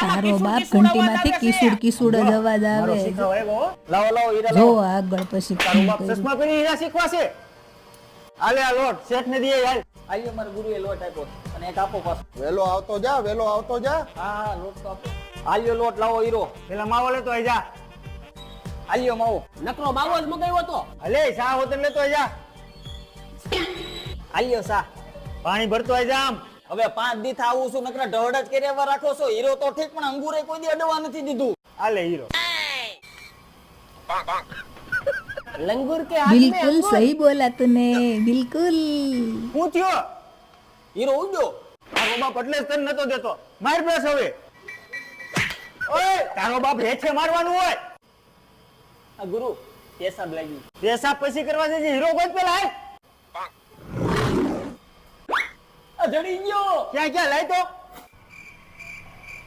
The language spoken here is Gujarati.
તારો બાપ ઘંટીમાંથી કિસુડ કિસુડ જ અવાજ આવે. લાવો લાવો હીરા જો લાવો. આગળ પછી તારું બાપ ચશ્મા પહેરી હીરા શીખવા છે. આલે આ લોટ શેઠ ને દે હાલ. આયો મારા ગુરુએ લોટ આપ્યો અને એક આપો પાછો. વેલો આવતો જા, વેલો આવતો જા. હા લોટ તો આપો. આલ્યો લોટ લાવો હીરો. પેલા માવો લેતો આઈ જા. આલ્યો માવો. નકરો માવો જ મગાવ્યો તો. અલે શા હોતન લેતો આઈ જા. આલ્યો સા. પાણી ભરતો આઈ જા. આમ હવે 5 દી આવું છું નકરા ઢવડ જ કર્યા રાખો છો. હીરો તો ઠીક પણ અંગુરે કોઈ દી અડવા નથી દીધું. આલે હીરો. લંગુર કે હાથ में બિલકુલ સહી બોલા તુને, બિલકુલ. હું થયો હીરો ઉડ્યો. તારો બાપ એટલે જ તને નતો દેતો. માર બેસ હવે. ઓય તારો બાપ હેઠે મારવાનું હોય. આ ગુરુ પેશાબ લાગી. પેશાબ પછી કરવા જજે. હીરો કોઈ પેલા હાલ. આ જડી ગયો. ક્યાં ક્યાં લાય તો